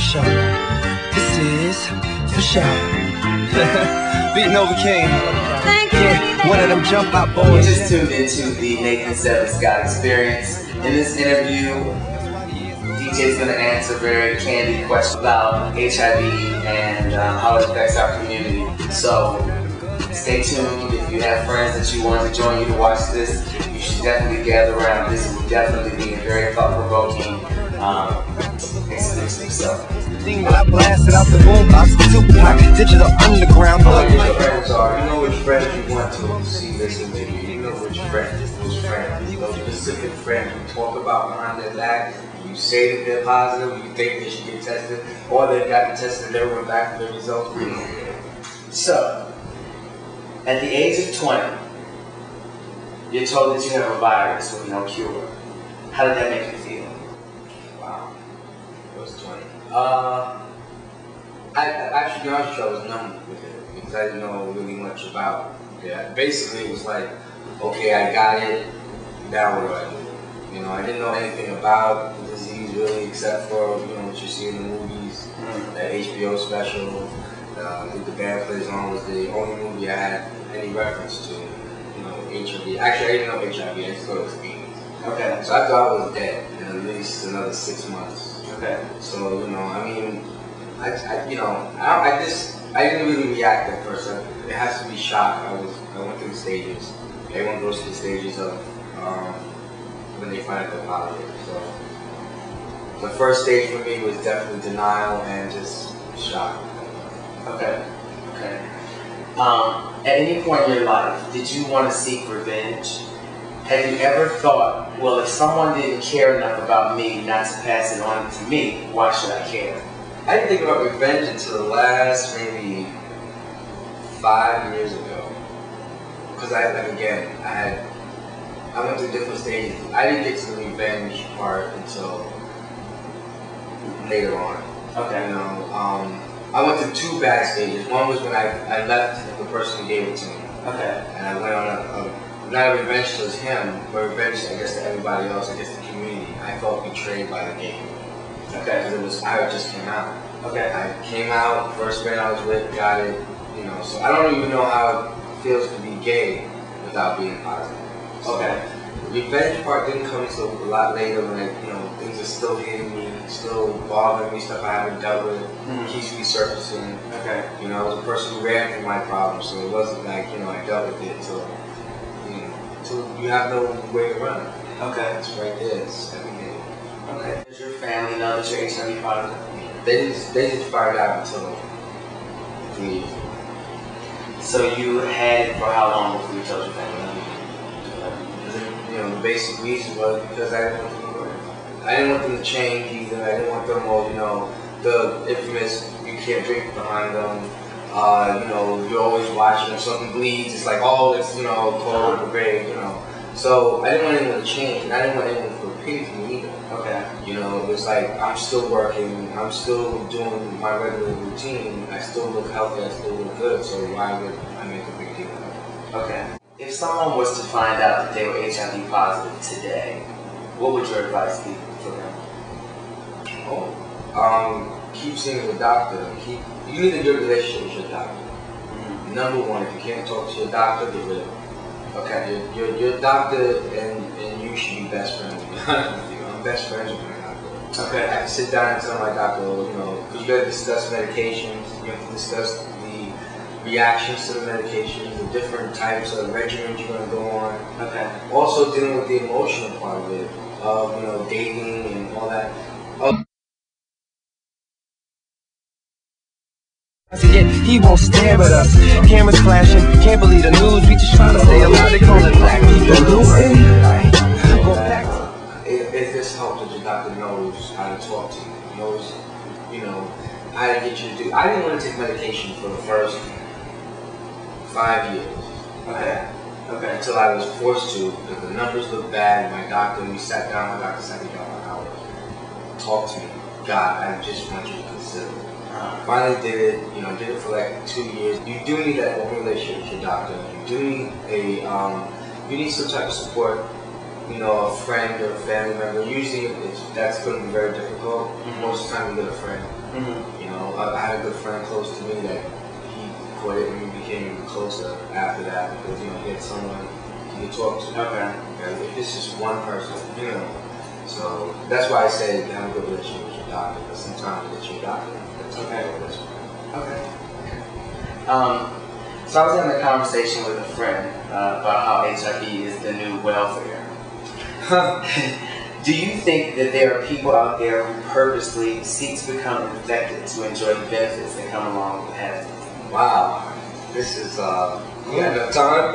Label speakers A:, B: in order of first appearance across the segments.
A: show. This is for show. Beating over King. Yeah, one of them jump out boys.
B: You just tuned into the Nathan Seven Scott Experience. In this interview, DJ's going to answer very candid questions about HIV and how it affects our community. So stay tuned. If you have friends that you want to join you to watch this, you should definitely gather around. This will definitely be a very thought-provoking exclusive. So,
A: Thing that I blasted out the boombox, Tupac, digital underground.
B: you know your friends are. You know which friends you want to see listen to you. You know which friends. Those specific friends you talk about behind their back. You say that they're positive. You think they should get tested, or they've gotten tested. They went back to the results. We don't care. So, at the age of 20, you're told that you have a virus with no cure. How did that make you feel? Wow. I was 20. I actually, I was numb with it because I didn't know really much about it. Basically, it was like, okay, I got it, now what do I do? You know, I didn't know anything about the disease really except for, you know, what you see in the movies, that HBO special. The Band Plays On was the only movie I had any reference to, you know, HIV. Actually, I didn't know HIV, I just thought it was AIDS. Okay. So I thought I was dead in at least another 6 months. Okay. So, you know, I mean, I didn't really react at first. It has to be shock. I went through the stages. Everyone goes through the stages of when they find out they're positive. So the first stage for me was definitely denial and just shock. Okay. Okay. At any point in your life, did you want to seek revenge? Have you ever thought, well, if someone didn't care enough about me not to pass it on to me, why should I care? I didn't think about revenge until the last maybe 5 years ago. Because I went through different stages. I didn't get to the revenge part until later on. Okay. You know, I went through 2 bad stages. One was when I left the person who gave it to me. Okay. And I went on not a revenge towards him, but revenge, I guess, to everybody else, I guess the community. I felt betrayed by the game. Okay. Because I just came out. Okay. I came out, first band I was with, got it, you know, so I don't even know how it feels to be gay without being positive. So, okay. The revenge part didn't come until a lot later when, you know, things are still hitting me, still bothering me, stuff I haven't dealt with, keeps resurfacing. Okay. You know, I was a person who ran from my problems, so it wasn't like, you know, I dealt with it until you have no way to run. Okay. It's right there. It's every day. Okay. Does your family know that you're HIV positive? They just find out until 3 years ago. So you had it for how long before you told your family? You know, the basic reason was because I didn't want them to work. I didn't want them to change either. I didn't want them all, you know, the infamous you can't drink behind them. You know, you're always watching if something bleeds, it's like, oh, it's, you know, cold or brave, you know. So I didn't want anyone to change, and I didn't want anyone to feel pity for me either. Okay. You know, it was like, I'm still working, I'm still doing my regular routine, I still look healthy, I still look good, so why would I make a big deal of it? Okay. If someone was to find out that they were HIV positive today, what would your advice be for them? Keep seeing the doctor. You need a good relationship with your doctor. Number one, if you can't talk to your doctor, get rid of him. Okay. Your doctor and you should be best friends. I'm best friends with my doctor. Okay. I have to sit down and tell my doctor, you know, because you got to discuss medications. You have to discuss the reactions to the medications, the different types of regimens you're going to go on. Okay. Also dealing with the emotional part of it, you know, dating and all that.
A: Yet he won't stare at us. Cameras flashing, can't believe the news. We just trying to stay alive. They call it black people losing.
B: If this helps, that your doctor knows how to talk to you, knows, you know, how to get you to do. I didn't want to take medication for the first 5 years. Okay. Okay. Until I was forced to, because the numbers looked bad. My doctor, we sat down. My doctor sat me down for hours. Talk to me. God, I just want you to consider it. Finally did it, you know, did it for like 2 years. You do need that open relationship with your doctor. You do need you need some type of support you know, a friend or a family member, usually that's going to be very difficult. Most of the time you get a friend. You know, I had a good friend close to me that he quit and we became closer after that because, you know, he had someone you could talk to. Okay. If it's just one person, you know. So that's why I say have a good relationship with your doctor, because sometimes it's your doctor. That's okay.
C: Okay. So I was having a conversation with a friend about how HIV is the new welfare. Do you think that there are people out there who purposely seek to become infected to enjoy the benefits that come along with having it?
B: Wow. This is, you got enough time?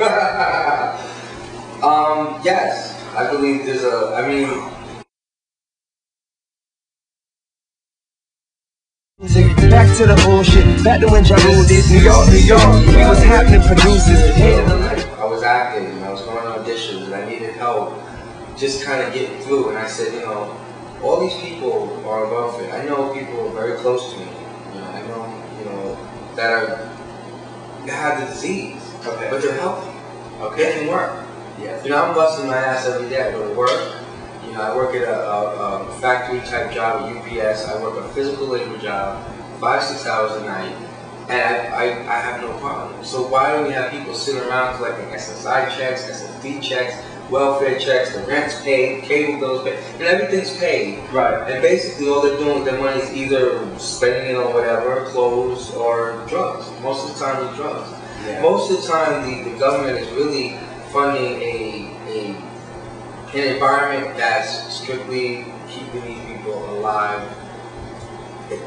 B: Yes. I believe there's
A: back to the bullshit, back to when Ja Rule did New York, we was happening producers.
B: I was acting, I was going on auditions, and I needed help just kind of getting through, and I said, you know, all these people are on welfare. I know people very close to me, you know, I know, you know, that have the disease, okay, but they're healthy, okay, they can work.
C: Yes.
B: You know, I'm busting my ass every day. I go to work. You know, I work at a factory type job at UPS. I work a physical labor job, 5-6 hours a night, and I have no problem. So why do we have people sitting around collecting SSI checks, SSD checks, welfare checks, the rent's paid, cable bills paid, and everything's paid.
C: Right.
B: And basically all they're doing with their money is either spending it on whatever, clothes or drugs. Most of the time it's drugs. Yeah. Most of the time the government is really funding an environment that's strictly keeping these people alive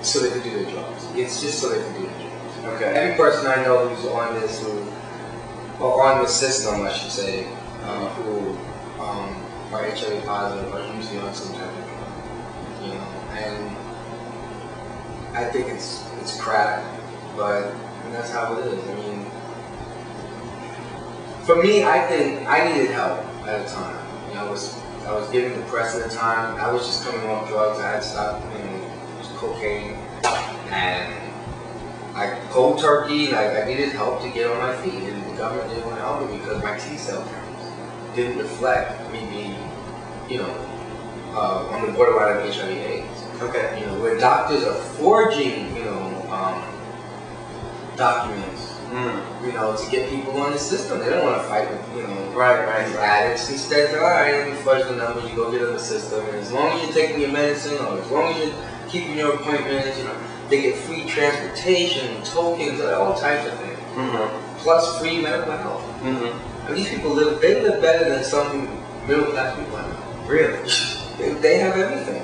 B: so they can do their jobs. It's just so they can do their jobs. Okay. Every person I know who's on this, or on the system, I should say, who are HIV positive are usually on some type of drug. You know, and I think it's crap, but that's how it is. I mean, for me, I think I needed help at the time. You know, I was getting depressed at the time. I was just coming off drugs. I had stopped, you know, cocaine, and I cold turkey. I needed help to get on my feet, and the government didn't want to help me because my T cell counts didn't reflect me being, you know, on the borderline of HIV/AIDS. Okay. You know, where doctors are forging, you know, documents. You know, to get people on the system. They don't want to fight with, you know, these addicts. Instead, all right, let me fudge the numbers, you go get on the system, and as long as you're taking your medicine, or as long as you're keeping your appointments, you know, they get free transportation, tokens, all types of things. Plus free medical health. And these people live better than some middle class people I know. Really? They have everything.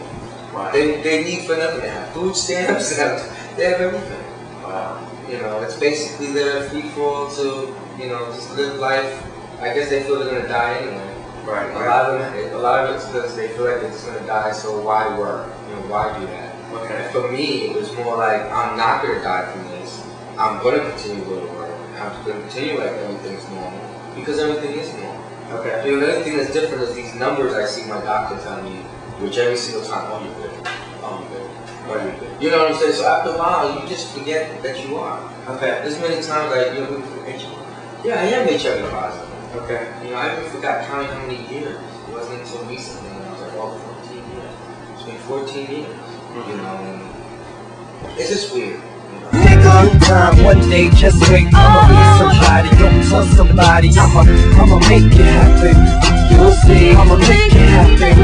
B: Wow. They need for nothing. They have food stamps, they have everything. Wow. You know, it's basically their free for all to, you know, just live life. I guess they feel they're gonna die anyway. Right. A lot of it's because they feel like they're just gonna die. So why work? You know, why do that? Okay. And for me, it was more like I'm not gonna die from this. I'm gonna continue to go to work. I'm gonna continue like everything's normal because everything is normal. Okay. You know, the only thing that's different is these numbers I see my doctor tell me, which every single time, oh, you're good. Oh, you're good. You know what I'm saying? So after a while, you just forget that you are. Okay. There's many times like, you know, yeah, I am HIV positive. Okay. You know, I even forgot counting how many years. It wasn't until recently when I was like, oh, 14 years. It's been 14 years. You know, and it's just weird.
A: Nigga, time one day, just wait. I'ma be somebody, don't tell somebody. I'ma make it happen. You'll see, I'ma make it happen.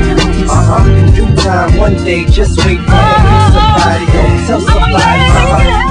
A: In due time, one day, just wait. I'ma be somebody, don't tell somebody.